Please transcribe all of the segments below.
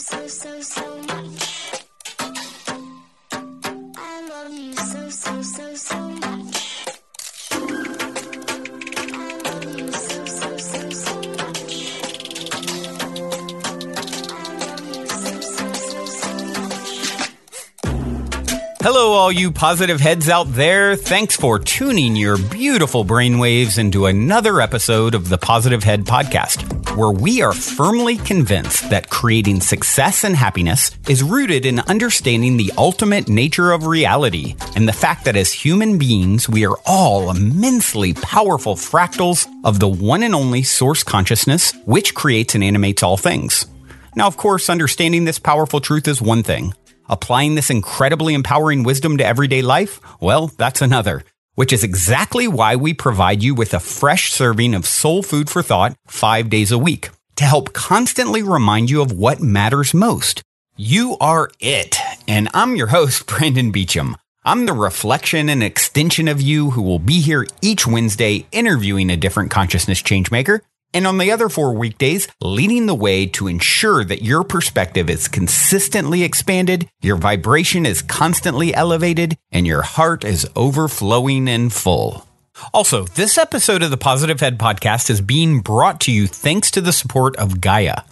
so much. I love you so much. I love you so much. I love you so much. Hello, all you positive heads out there. Thanks for tuning your beautiful brainwaves into another episode of the Positive Head Podcast, where we are firmly convinced that creating success and happiness is rooted in understanding the ultimate nature of reality and the fact that as human beings, we are all immensely powerful fractals of the one and only source consciousness, which creates and animates all things. Now, of course, understanding this powerful truth is one thing. Applying this incredibly empowering wisdom to everyday life? Well, that's another, which is exactly why we provide you with a fresh serving of soul food for thought 5 days a week to help constantly remind you of what matters most. You are it. And I'm your host, Brandon Beecham. I'm the reflection and extension of you who will be here each Wednesday interviewing a different consciousness changemaker. And on the other 4 weekdays, leading the way to ensure that your perspective is consistently expanded, your vibration is constantly elevated, and your heart is overflowing and full. Also, this episode of the Positive Head Podcast is being brought to you thanks to the support of Gaia.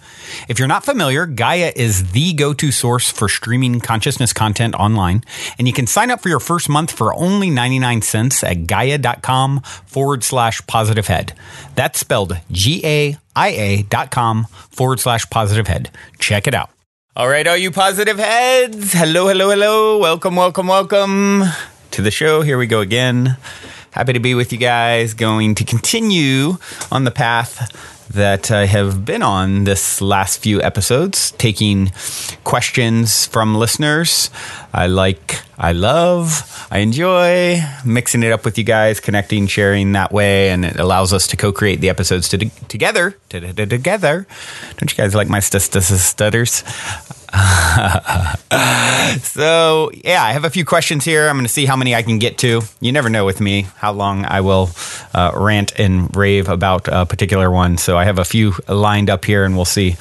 If you're not familiar, Gaia is the go-to source for streaming consciousness content online, and you can sign up for your first month for only 99 cents at gaia.com/positivehead. That's spelled GAIA.com/positivehead. Check it out. All right, all you positive heads. Hello. Welcome to the show. Here we go again. Happy to be with you guys. Going to continue on the path that I have been on this last few episodes, taking questions from listeners. I enjoy mixing it up with you guys, connecting, sharing that way, and it allows us to co-create the episodes together. Don't you guys like my stutters? So, yeah, I have a few questions here. I'm going to see how many I can get to. You never know with me how long I will rant and rave about a particular one. So I have a few lined up here, and we'll see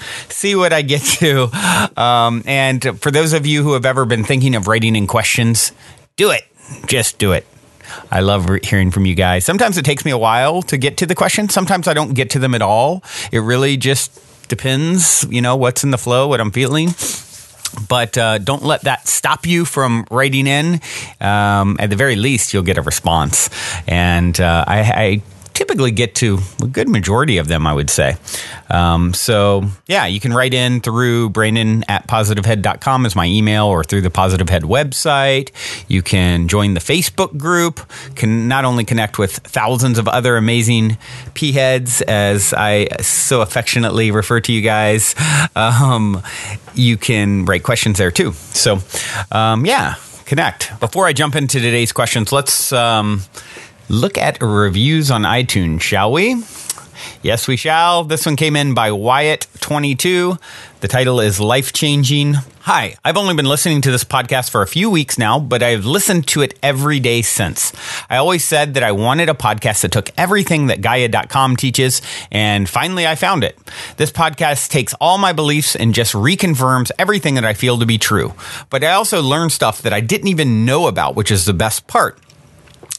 what I get to. And for those of you who have ever been thinking of writing in questions, do it. Just do it. I love hearing from you guys. Sometimes it takes me a while to get to the questions. Sometimes I don't get to them at all. It really just depends, what's in the flow, what I'm feeling. But don't let that stop you from writing in. At the very least, you'll get a response. And I typically get to a good majority of them, I would say. So, yeah, you can write in through Brandon@positivehead.com is my email, or through the Positive Head website. You can join the Facebook group, can not only connect with thousands of other amazing P-heads, as I so affectionately refer to you guys. You can write questions there too. So, yeah, connect. Before I jump into today's questions, let's look at reviews on iTunes, shall we? Yes, we shall. This one came in by Wyatt22. The title is Life Changing. Hi, I've only been listening to this podcast for a few weeks now, but I've listened to it every day since. I always said that I wanted a podcast that took everything that Gaia.com teaches, and finally I found it. This podcast takes all my beliefs and just reconfirms everything that I feel to be true. But I also learned stuff that I didn't even know about, which is the best part.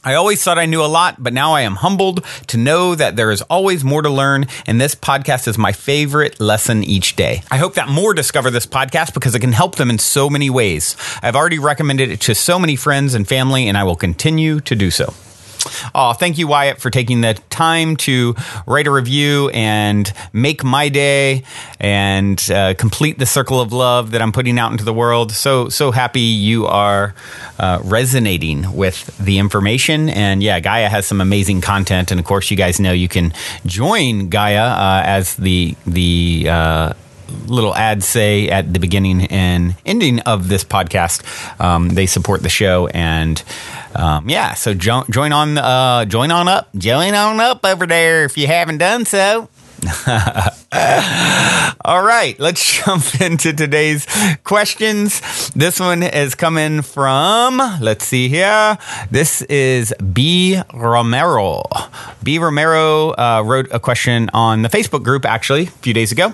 I always thought I knew a lot, but now I am humbled to know that there is always more to learn, and this podcast is my favorite lesson each day. I hope that more discover this podcast because it can help them in so many ways. I've already recommended it to so many friends and family, and I will continue to do so. Oh, thank you, Wyatt, for taking the time to write a review and make my day and complete the circle of love that I'm putting out into the world. So happy you are resonating with the information. And yeah, Gaia has some amazing content. And of course, you guys know you can join Gaia as the little ads say at the beginning and ending of this podcast. They support the show, and so join on up over there if you haven't done so. All right, let's jump into today's questions. This one is coming from, let's see here. This is B. Romero. B. Romero wrote a question on the Facebook group, actually, a few days ago.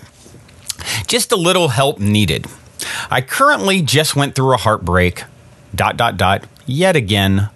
Just a little help needed. I currently just went through a heartbreak, ... Yet again,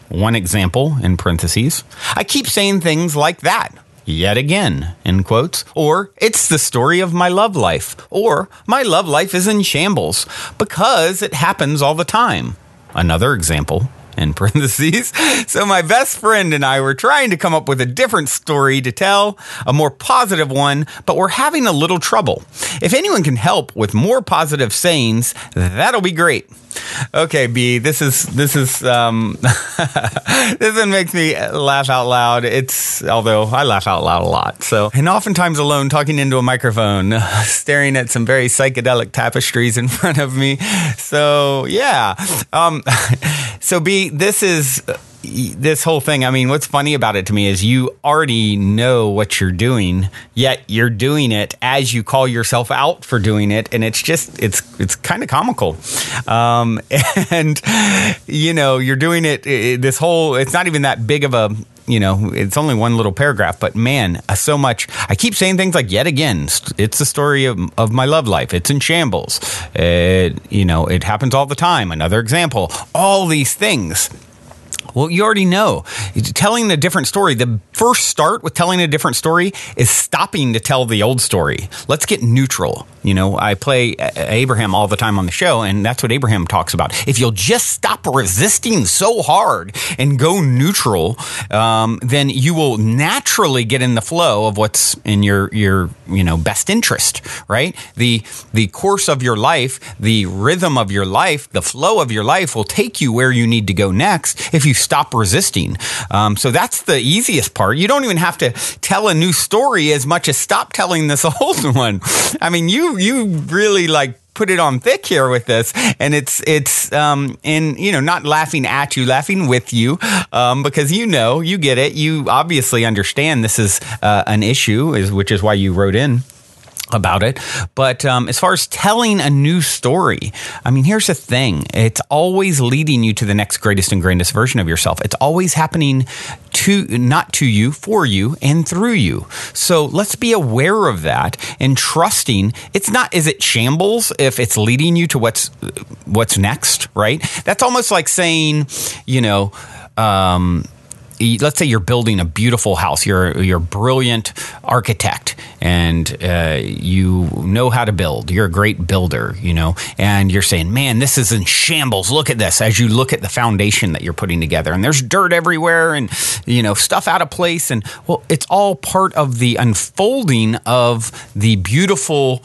one example, in parentheses. I keep saying things like that. Yet again, in quotes. Or, it's the story of my love life. Or, my love life is in shambles. Because it happens all the time. Another example, in parentheses. So my best friend and I were trying to come up with a different story to tell, a more positive one, but we're having a little trouble. If anyone can help with more positive sayings, that'll be great. Okay, B, this one makes me laugh out loud. Although I laugh out loud a lot. So, and oftentimes alone, talking into a microphone, staring at some very psychedelic tapestries in front of me. So, yeah. So B, this whole thing, I mean, what's funny about it to me is you already know what you're doing, yet you're doing it as you call yourself out for doing it. And it's kind of comical. And, you're doing it, it's not even that big of a, it's only one little paragraph, but man, so much. I keep saying things like, yet again, it's the story of my love life. It's in shambles. It happens all the time. Another example, all these things. Well, you already know. Telling a different story, the first start with telling a different story is stopping to tell the old story. Let's get neutral. I play Abraham all the time on the show, and that's what Abraham talks about. If you'll just stop resisting so hard and go neutral, then you will naturally get in the flow of what's in your best interest, right? The course of your life, the rhythm of your life, the flow of your life will take you where you need to go next if you stop resisting. So that's the easiest part. You don't even have to tell a new story as much as stop telling this old one. I mean, you really put it on thick here with this, and it's not laughing at you, laughing with you, because you get it. You obviously understand this is an issue, which is why you wrote in about it. But as far as telling a new story, I mean, here's the thing. It's always leading you to the next greatest and grandest version of yourself. It's always happening not to you, for you, and through you. So let's be aware of that and trusting is it shambles if it's leading you to what's next, right? That's almost like saying, let's say you're building a beautiful house. You're a brilliant architect, and you know how to build. You're a great builder, and you're saying, man, this is in shambles. Look at this. As you look at the foundation that you're putting together, and there's dirt everywhere, and stuff out of place. And well, it's all part of the unfolding of the beautiful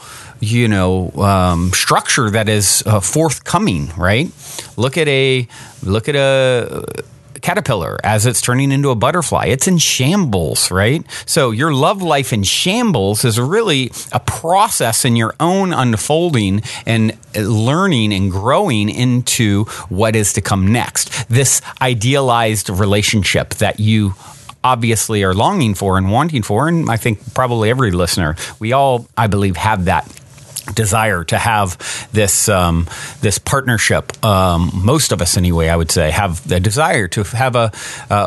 structure that is forthcoming, right? Look at a caterpillar as it's turning into a butterfly. It's in shambles, right? So your love life in shambles is really a process in your own unfolding and learning and growing into what is to come next. This idealized relationship that you obviously are longing for and wanting for, and I think probably every listener, we all, I believe, have that desire to have this partnership. Most of us, anyway, I would say, have the desire to have a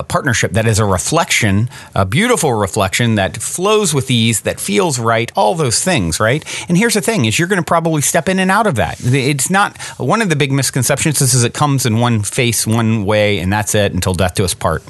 partnership that is a reflection, a beautiful reflection that flows with ease, that feels right, all those things, right? And here's the thing: is you're going to probably step in and out of that. It's not one of the big misconceptions. Is it comes in one face, one way, and that's it until death do us part.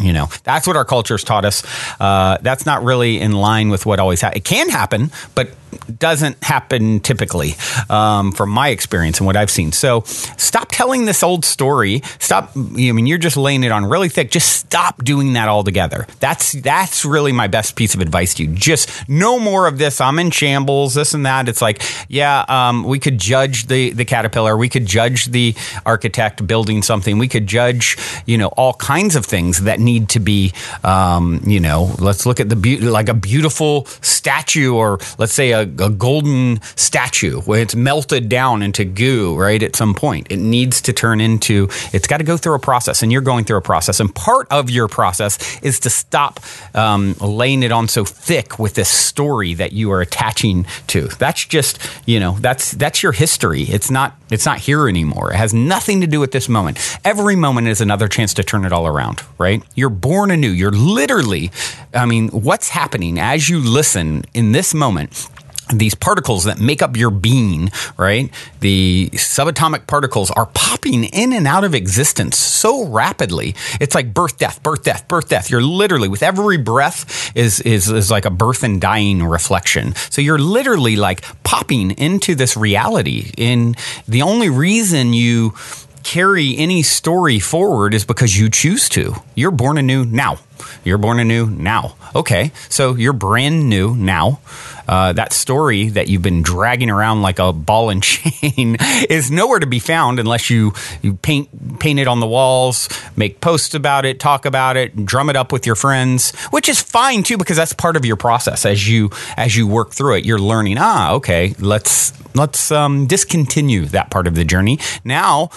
That's what our culture's taught us. That's not really in line with what always happens. It can happen, but doesn't happen typically, from my experience and what I've seen. So stop telling this old story. Stop. You're just laying it on really thick. Just stop doing that altogether. That's really my best piece of advice to you. Just no more of this. I'm in shambles, this and that. It's like, we could judge the caterpillar. We could judge the architect building something. We could judge, all kinds of things that need to be, let's look at like a beautiful statue, or let's say a golden statue where it's melted down into goo, right? At some point, it needs to turn into, it's got to go through a process, and you're going through a process. And part of your process is to stop laying it on so thick with this story that you are attaching to. That's just, that's your history. It's not here anymore. It has nothing to do with this moment. Every moment is another chance to turn it all around, right? You're born anew. You're literally, what's happening as you listen in this moment these particles that make up your being, right? The subatomic particles are popping in and out of existence so rapidly. It's like birth, death, birth, death, birth, death. You're literally, with every breath is like a birth and dying reflection. So you're literally like popping into this reality. And the only reason you carry any story forward is because you choose to. You're born anew now. You're born anew now. Okay, so you're brand new now. That story that you've been dragging around like a ball and chain is nowhere to be found unless you paint it on the walls, make posts about it, talk about it, drum it up with your friends, which is fine too, because that's part of your process as you work through it. You're learning. Okay, let's discontinue that part of the journey. Now,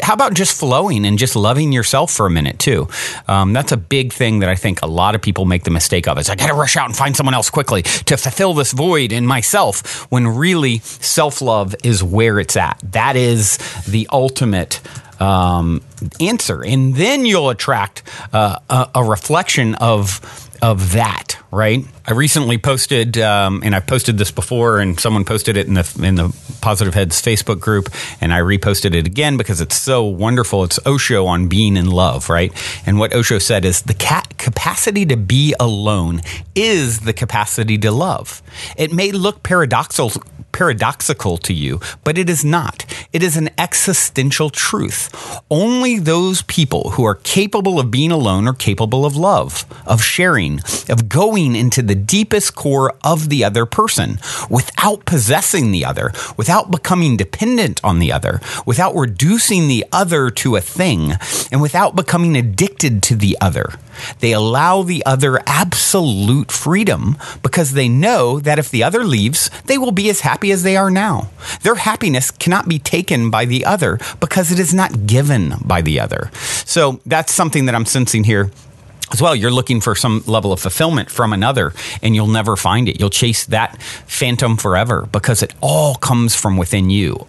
how about just flowing and just loving yourself for a minute too? That's a big thing that I think a lot of people make the mistake of. Is I got to rush out and find someone else quickly to fulfill this void in myself, when really self-love is where it's at. That is the ultimate answer. And then you'll attract a reflection of that, right? I recently posted, and I've posted this before, and someone posted it in the Positive Heads Facebook group, and I reposted it again because it's so wonderful. It's Osho on being in love, right? And what Osho said is the capacity to be alone is the capacity to love. It may look paradoxical to you, but it is not. It is an existential truth. Only those people who are capable of being alone are capable of love, of sharing, of going into the deepest core of the other person without possessing the other, without becoming dependent on the other, without reducing the other to a thing, and without becoming addicted to the other. They allow the other absolute freedom because they know that if the other leaves, they will be as happy as they are now. Their happiness cannot be taken by the other because it is not given by the other. So that's something that I'm sensing here as well. You're looking for some level of fulfillment from another, and you'll never find it. You'll chase that phantom forever because it all comes from within you.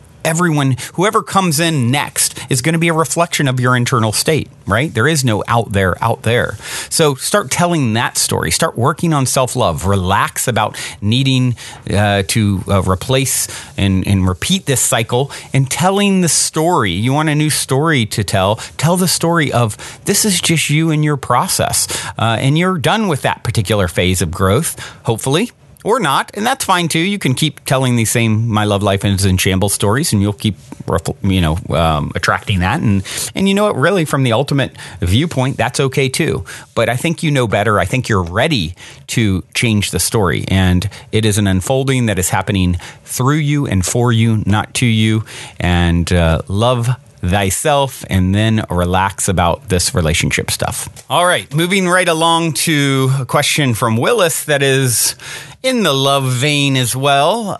Whoever comes in next is going to be a reflection of your internal state, right? There is no out there. So start telling that story. Start working on self-love. Relax about needing to replace and repeat this cycle, and telling the story. You want a new story to tell? Tell the story of this is just you and your process. And you're done with that particular phase of growth, hopefully. Or not, and that's fine too. You can keep telling these same "My love life is in shambles" stories, and you'll keep, attracting that. And you know what? Really, from the ultimate viewpoint, that's okay too. But I think you know better. I think you're ready to change the story, and it is an unfolding that is happening through you and for you, not to you. And love thyself, and then relax about this relationship stuff. All right, moving right along to a question from Willis that is in the love vein as well.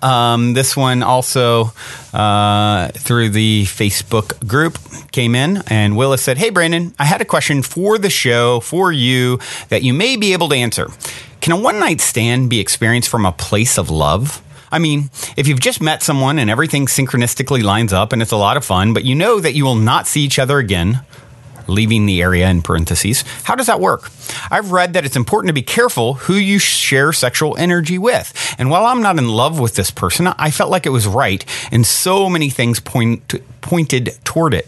This one also through the Facebook group came in, and Willis said, "Hey Brandon, I had a question for the show for you that you may be able to answer. Can a one-night stand be experienced from a place of love? I mean, if you've just met someone and everything synchronistically lines up and it's a lot of fun, but you know that you will not see each other again," leaving the area in parentheses, "how does that work? I've read that it's important to be careful who you share sexual energy with. And while I'm not in love with this person, I felt like it was right, and so many things pointed toward it.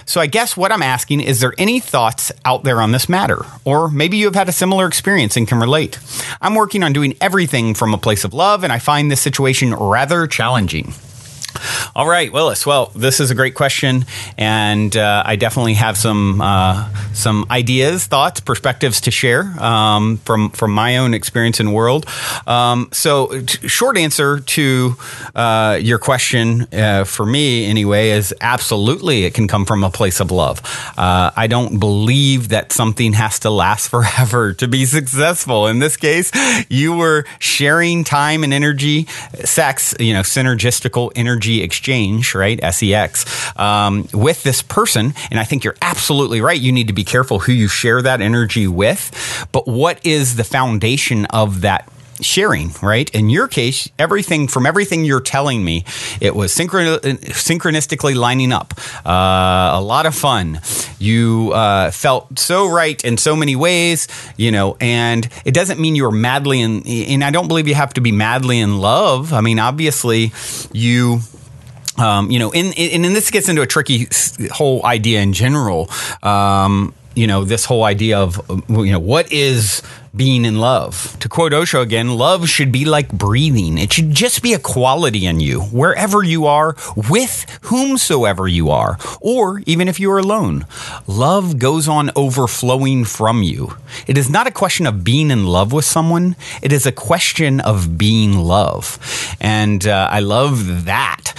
So I guess what I'm asking, is there any thoughts out there on this matter? Or maybe you have had a similar experience and can relate. I'm working on doing everything from a place of love, and I find this situation rather challenging." All right, Willis. Well, this is a great question, and I definitely have some ideas, thoughts, perspectives to share from my own experience and world. Short answer to your question, for me anyway, is absolutely it can come from a place of love. I don't believe that something has to last forever to be successful. In this case, you were sharing time and energy, sex, synergistical energy exchange, right? SEX, with this person. And I think you're absolutely right. You need to be careful who you share that energy with. But what is the foundation of that sharing, right? In your case, everything you're telling me, it was synchronistically lining up. A lot of fun. You felt so right in so many ways, and it doesn't mean you're madly and I don't believe you have to be madly in love. I mean, obviously, you. And this gets into a tricky whole idea in general. This whole idea of, what is being in love? To quote Osho again, love should be like breathing. It should just be a quality in you, wherever you are, with whomsoever you are, or even if you are alone. Love goes on overflowing from you. It is not a question of being in love with someone. It is a question of being love. And I love that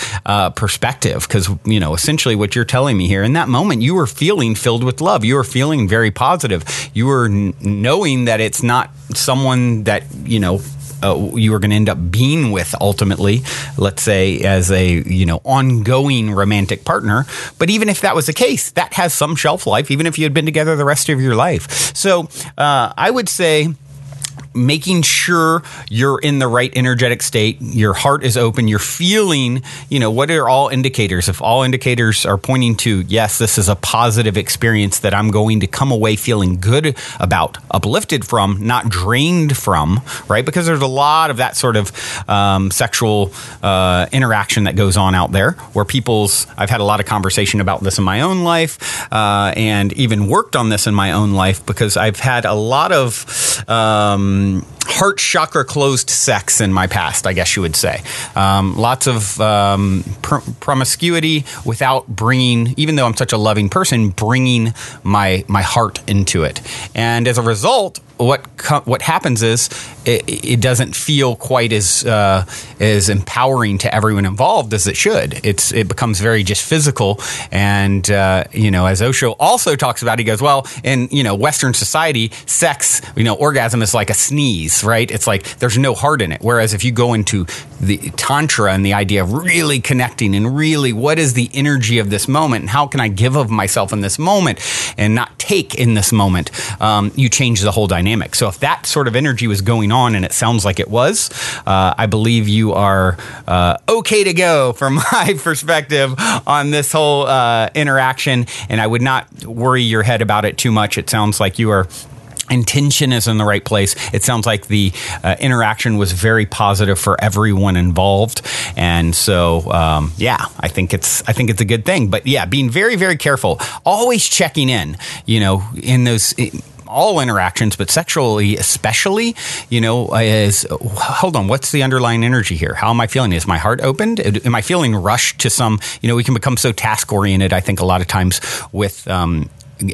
perspective because, essentially what you're telling me here, in that moment, you were feeling filled with love. You were feeling very positive. You were knowing that it's not someone that, you were going to end up being with ultimately, let's say as a, ongoing romantic partner. But even if that was the case, that has some shelf life, even if you had been together the rest of your life. So I would say making sure you're in the right energetic state, your heart is open, you're feeling, what are all indicators? If all indicators are pointing to, yes, this is a positive experience that I'm going to come away feeling good about, uplifted from, not drained from, right? Because there's a lot of that sort of sexual interaction that goes on out there where I've had a lot of conversation about this in my own life and even worked on this in my own life because I've had a lot of heart chakra closed sex in my past, I guess you would say. Lots of promiscuity without bringing, even though I'm such a loving person, bringing my heart into it. And as a result, what happens is it doesn't feel quite as empowering to everyone involved as it should. It becomes very just physical, and as Osho also talks about, he goes, well, in Western society, sex, orgasm is like a sneeze, right? It's like there's no heart in it. Whereas if you go into the Tantra and the idea of really connecting and really what is the energy of this moment and how can I give of myself in this moment and not take in this moment, you change the whole dynamic. So if that sort of energy was going on, and it sounds like it was, I believe you are okay to go from my perspective on this whole interaction, and I would not worry your head about it too much. It sounds like your intention is in the right place. It sounds like the interaction was very positive for everyone involved, and so I think it's a good thing. But yeah, being very, very careful, always checking in, in those. All interactions, but sexually especially, is, hold on, what's the underlying energy here? How am I feeling? Is my heart opened? Am I feeling rushed to some, we can become so task-oriented, I think, a lot of times with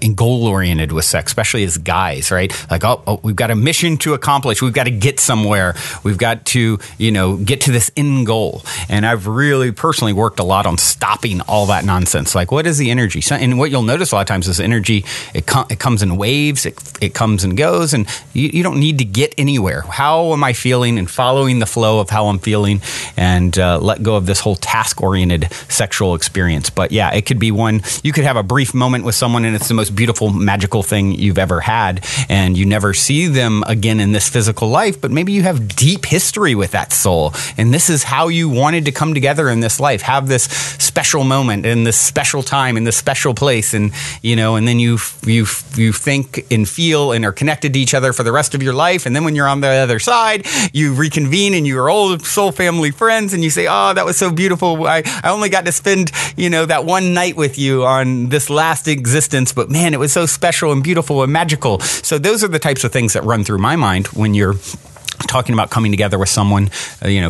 and goal-oriented with sex, especially as guys, right? Like, oh, we've got a mission to accomplish. We've got to get somewhere. We've got to, get to this end goal. And I've really personally worked a lot on stopping all that nonsense. Like, what is the energy? And what you'll notice a lot of times is energy, it comes in waves, it comes and goes, and you don't need to get anywhere. How am I feeling? And following the flow of how I'm feeling, and let go of this whole task-oriented sexual experience. But yeah, it could be one, you could have a brief moment with someone and it's the most beautiful, magical thing you've ever had, and you never see them again in this physical life, but maybe you have deep history with that soul, and this is how you wanted to come together in this life, have this special moment in this special time in this special place, and and then you think and feel and are connected to each other for the rest of your life, and then when you're on the other side, you reconvene and you're old soul family friends, and you say, oh, that was so beautiful, I only got to spend that one night with you on this last existence, but man, it was so special and beautiful and magical. So those are the types of things that run through my mind when you're talking about coming together with someone,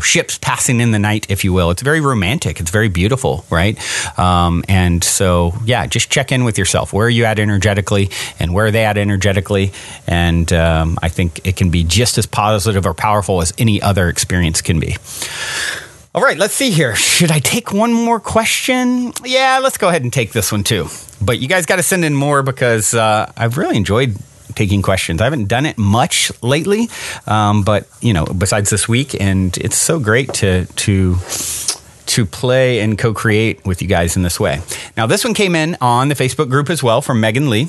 ships passing in the night, if you will. It's very romantic. It's very beautiful, right? And so, yeah, just check in with yourself. Where are you at energetically, and where are they at energetically? And I think it can be just as positive or powerful as any other experience can be. All right, let's see here. Should I take one more question? Yeah, let's go ahead and take this one too. But you guys got to send in more because I've really enjoyed taking questions. I haven't done it much lately, but besides this week, and it's so great to play and co-create with you guys in this way. Now, this one came in on the Facebook group as well from Megan Lee.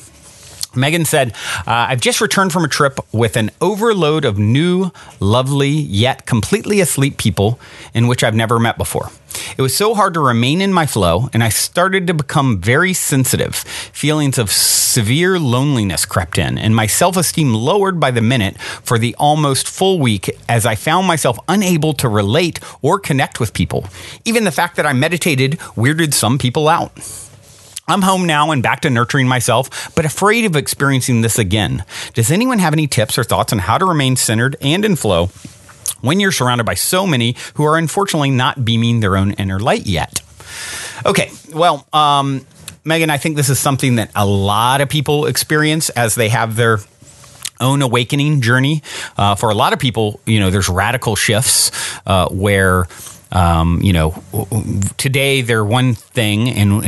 Megan said, I've just returned from a trip with an overload of new, lovely, yet completely asleep people in which I've never met before. It was so hard to remain in my flow, and I started to become very sensitive. Feelings of severe loneliness crept in, and my self-esteem lowered by the minute for the almost full week as I found myself unable to relate or connect with people. Even the fact that I meditated weirded some people out. I'm home now and back to nurturing myself, but afraid of experiencing this again. Does anyone have any tips or thoughts on how to remain centered and in flow when you're surrounded by so many who are unfortunately not beaming their own inner light yet? Okay, well, Megan, I think this is something that a lot of people experience as they have their own awakening journey. For a lot of people, there's radical shifts where today they're one thing, and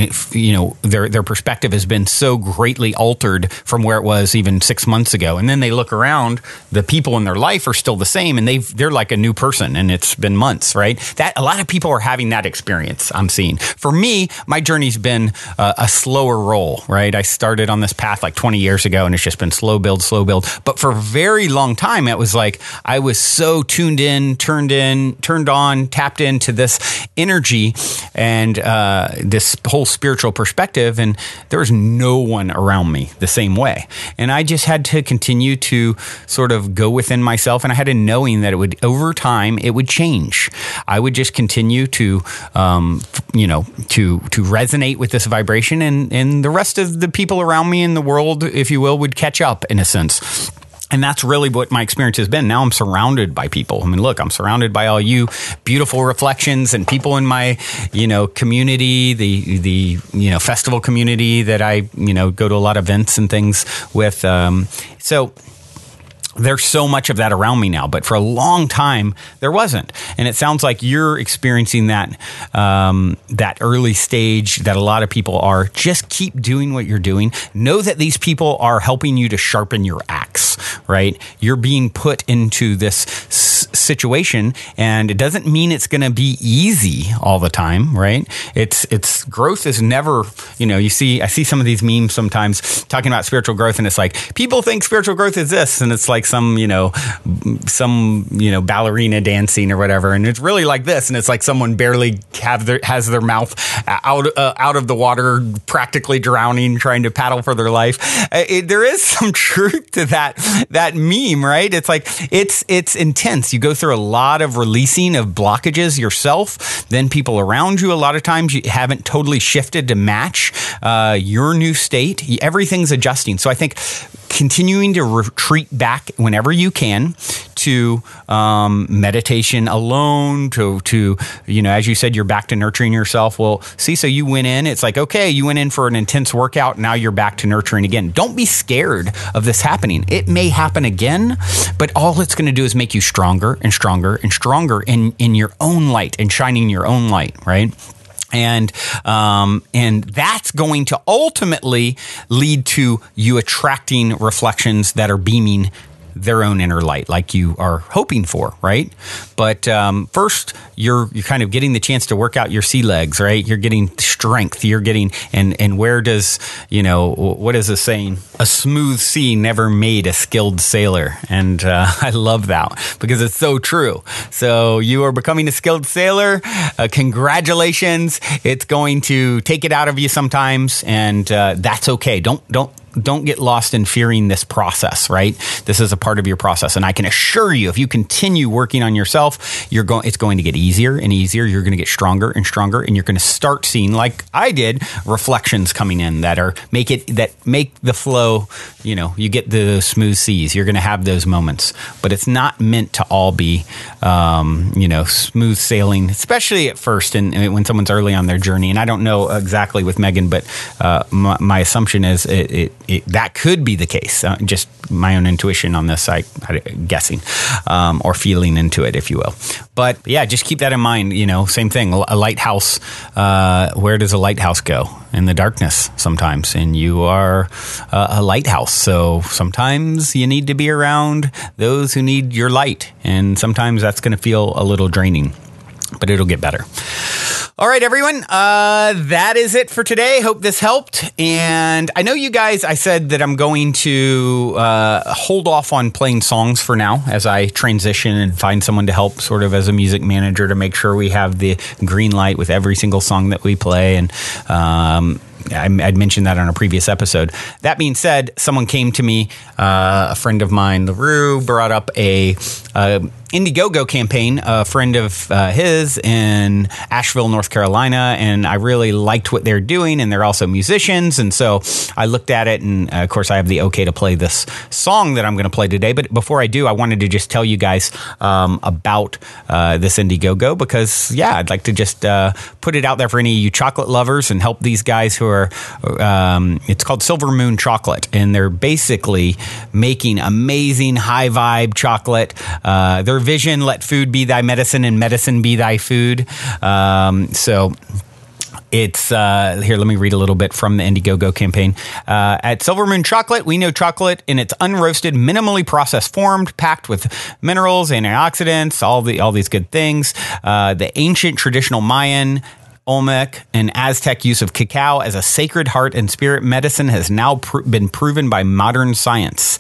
their perspective has been so greatly altered from where it was even 6 months ago. And then they look around, the people in their life are still the same, and they're like a new person, and it's been months, right? That a lot of people are having that experience. I'm seeing. For me, my journey's been a slower roll, right? I started on this path like 20 years ago, and it's just been slow build. But for a very long time, it was like I was so tuned in, turned on, tapped into this energy and this whole spiritual perspective, and there was no one around me the same way. And I just had to continue to sort of go within myself, and I had a knowing that it would, over time, it would change. I would just continue to resonate with this vibration, and the rest of the people around me in the world, if you will, would catch up in a sense. And that's really what my experience has been. Now I'm surrounded by people. I mean, look, I'm surrounded by all you beautiful reflections and people in my, community, the festival community that I, go to a lot of events and things with. So there's so much of that around me now, but for a long time there wasn't. And it sounds like you're experiencing that early stage that a lot of people are. Just keep doing what you're doing. Know that these people are helping you to sharpen your axe, right? You're being put into this situation, and it doesn't mean it's going to be easy all the time, right? It's growth is never, I see some of these memes sometimes talking about spiritual growth, and it's like people think spiritual growth is this, and it's like some ballerina dancing or whatever, and it's really like this, and it's like someone barely has their mouth out of the water, practically drowning, trying to paddle for their life. There is some truth to that meme, right? It's like it's intense. You go through a lot of releasing of blockages yourself. Then people around you, a lot of times you haven't totally shifted to match your new state. Everything's adjusting. So I think continuing to retreat back whenever you can to meditation alone, to as you said, you're back to nurturing yourself. Well, see, so you went in, it's like, okay, you went in for an intense workout. Now you're back to nurturing again. Don't be scared of this happening. It may happen again, but all it's going to do is make you stronger and stronger and stronger in your own light and shining your own light, right? And that's going to ultimately lead to you attracting reflections that are beaming their own inner light, like you are hoping for, right? But first, you're kind of getting the chance to work out your sea legs, right? You're getting strength. You're getting, and where does, what is the saying? A smooth sea never made a skilled sailor. And I love that because it's so true. So you are becoming a skilled sailor. Congratulations. It's going to take it out of you sometimes, and that's okay. Don't get lost in fearing this process, right? This is a part of your process. And I can assure you, if you continue working on yourself, it's going to get easier and easier. You're going to get stronger and stronger, and you're going to start seeing, like I did, reflections coming in that make the flow, you get the smooth seas. You're going to have those moments, but it's not meant to all be, smooth sailing, especially at first and when someone's early on their journey. And I don't know exactly with Megan, but my assumption is that could be the case. Just my own intuition on this, I'm guessing, or feeling into it, if you will. But yeah, just keep that in mind. Same thing. A lighthouse. Where does a lighthouse go? In the darkness sometimes, and you are a lighthouse. So sometimes you need to be around those who need your light, and sometimes that's going to feel a little draining, but it'll get better. All right, everyone. That is it for today. Hope this helped. And I know you guys, I said that I'm going to hold off on playing songs for now as I transition and find someone to help sort of as a music manager to make sure we have the green light with every single song that we play. And I'd mentioned that on a previous episode. That being said, someone came to me, a friend of mine, LaRue, brought up a Indiegogo campaign, a friend of his in Asheville, North Carolina, and I really liked what they're doing, and they're also musicians, and so I looked at it, and of course I have the okay to play this song that I'm going to play today, but before I do, I wanted to just tell you guys about this Indiegogo, because, yeah, I'd like to just put it out there for any of you chocolate lovers and help these guys who are, it's called Silver Moon Chocolate, and they're basically making amazing high-vibe chocolate. Their vision, let food be thy medicine and medicine be thy food. So it's here, let me read a little bit from the Indiegogo campaign. At Silver Moon Chocolate, we know chocolate in its unroasted, minimally processed form, packed with minerals, antioxidants, all these good things. The ancient traditional Mayan, Olmec, and Aztec use of cacao as a sacred heart and spirit medicine has now been proven by modern science.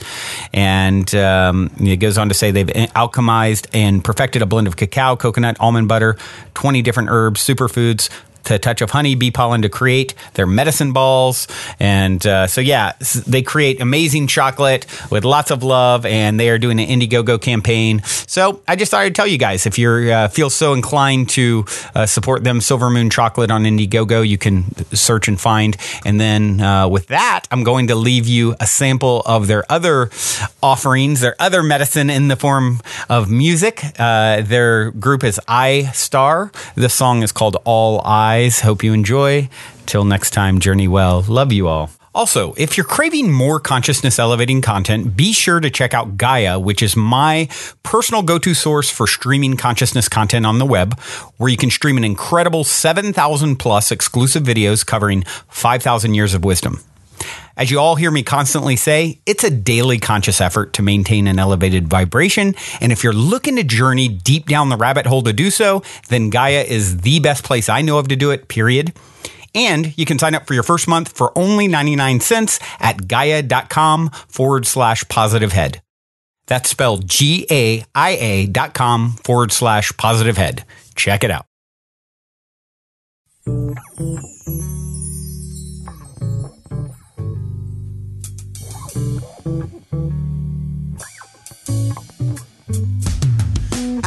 And it goes on to say they've alchemized and perfected a blend of cacao, coconut, almond butter, 20 different herbs, superfoods, to a touch of honey, bee pollen to create their medicine balls. And so, yeah, they create amazing chocolate with lots of love, and they are doing an Indiegogo campaign. So I just thought I'd tell you guys, if you feel so inclined to support them, Silver Moon Chocolate on Indiegogo, you can search and find. And then with that, I'm going to leave you a sample of their other offerings, their other medicine in the form of music. Their group is iStar. The song is called All Eyes. Hope you enjoy. Till next time, journey well. Love you all. Also, if you're craving more consciousness elevating content, be sure to check out Gaia, which is my personal go-to source for streaming consciousness content on the web, where you can stream an incredible 7,000 plus exclusive videos covering 5,000 years of wisdom. As you all hear me constantly say, it's a daily conscious effort to maintain an elevated vibration. And if you're looking to journey deep down the rabbit hole to do so, then Gaia is the best place I know of to do it, period. And you can sign up for your first month for only 99 cents at gaia.com/positivehead. That's spelled GAIA.com/positivehead. Check it out.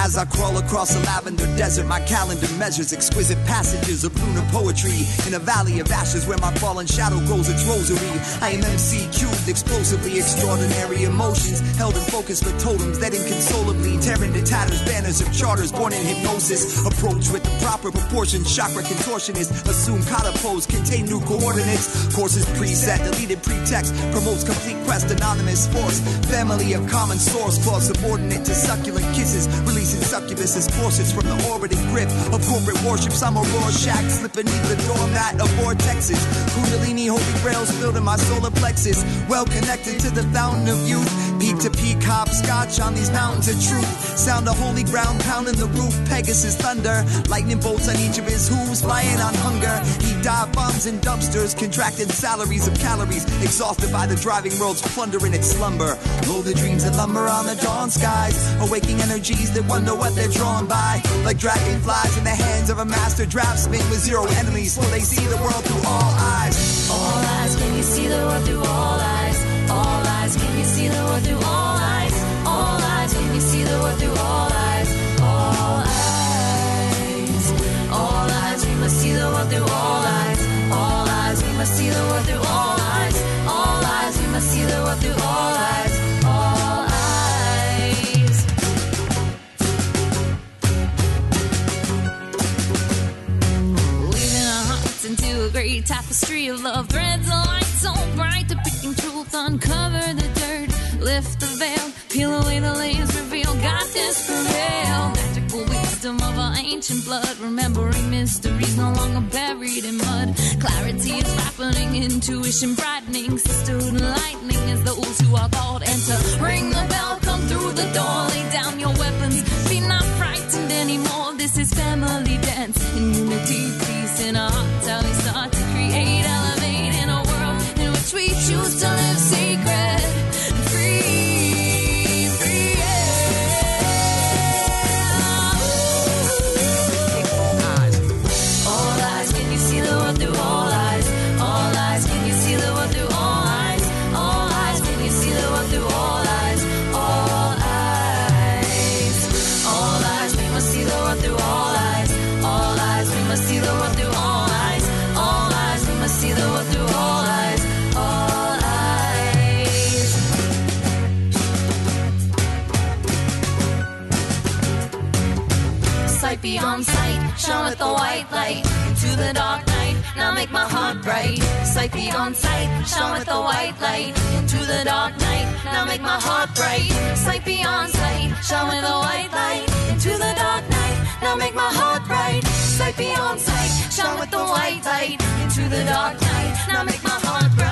As I crawl across a lavender desert, my calendar measures exquisite passages of lunar poetry. In a valley of ashes where my fallen shadow grows its rosary, I am MC cubed, explosively extraordinary emotions, held in focus with totems that inconsolably tear into tatters, banners of charters born in hypnosis. Approach with the proper proportions, chakra contortionist, assume kata pose, contain new coordinates. Courses preset, deleted pretext, promotes complete quest, anonymous force, family of common source, clause subordinate to succulent kisses, releasing succubuses, corsets from the orbiting grip of corporate warships. I'm a Rorschach, slip beneath the doormat of vortexes. Kundalini holy grails filled in my solar plexus, well connected to the fountain of youth. Peak to peak, hopscotch on these mountains of truth. Sound of holy ground pounding the roof, Pegasus thunder, lightning bolts on each of his hooves, flying on hunger. He dive bombs in dumpsters, contracted salaries of calories, exhausted by the driving world's plunder in its slumber. Blow the dreams that lumber on the dawn skies, awaking energies that wonder what they're drawn by. Like dragonflies in the hands of a master draftsman with zero enemies, so they see the world through all eyes. All eyes, can you see the world through all eyes? All eyes, can you see the world through all eyes? All eyes, can you see the world through all eyes? All eyes, all eyes, we must see the world through all eyes. All eyes, we must see the world through all eyes. All eyes, we must see the world through all eyes. All eyes. Weaving our hearts into a great tapestry of love, threads of light so bright, depicting truth. Uncover the dirt, lift the veil, peel away the layers, reveal God this prevail. Magical wisdom of our ancient blood, remembering mysteries no longer buried in mud. Clarity is ripening, intuition brightening, sisterhood enlightening as those who are called enter. Ring the bell, come through the door, lay down your weapons, be not frightened anymore. This is family dance in unity. in our hearts, how we start to create, elevate in a world in which we choose to live sacred and free, free, All eyes, can you see the world through all eyes? All eyes, can you see the world through all eyes? All eyes, can you see the world through all eyes? All eyes, all eyes, we must see the world through all eyes. All eyes, we must see the world through all eyes. All eyes, we must see the world through all eyes. All eyes. Sight beyond sight, shone with the white light into the dark night. Now make my heart bright. Sight beyond sight, shone with the white light into the dark night. Now make my heart bright. Sight beyond sight, shone with the white light into the dark night. Now make my heart bright. Sight beyond sight, shone with the white light into the dark night. Now make my heart bright.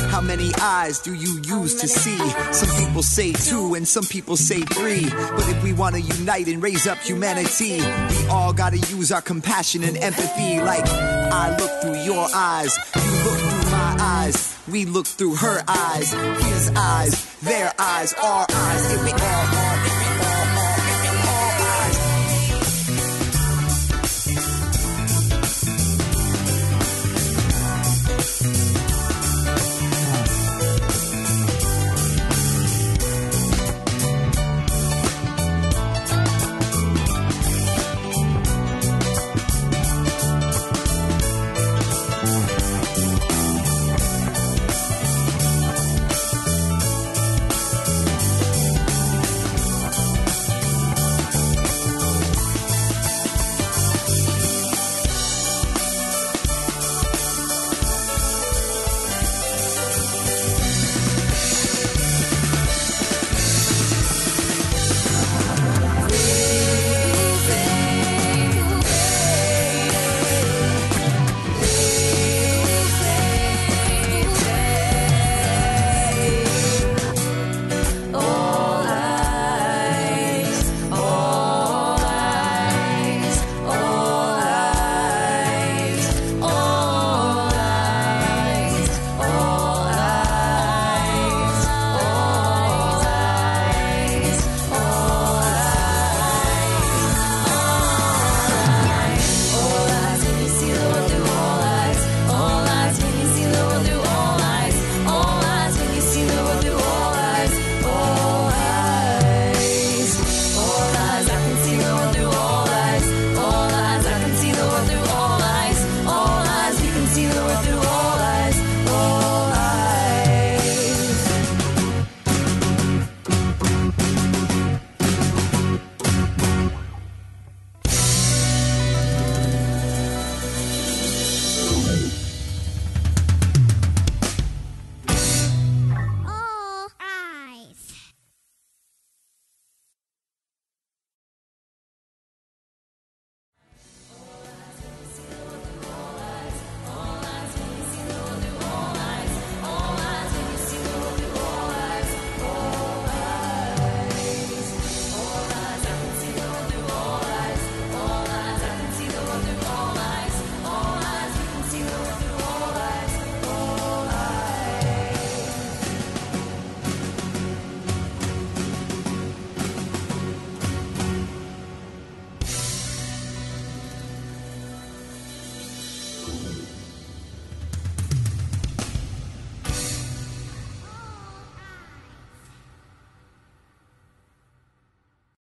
How many eyes do you use to see? Some people say 2 and some people say 3. But if we want to unite and raise up humanity, we all gotta use our compassion and empathy. Like, I look through your eyes, you look through my eyes, we look through her eyes, his eyes, their eyes, our eyes. If we all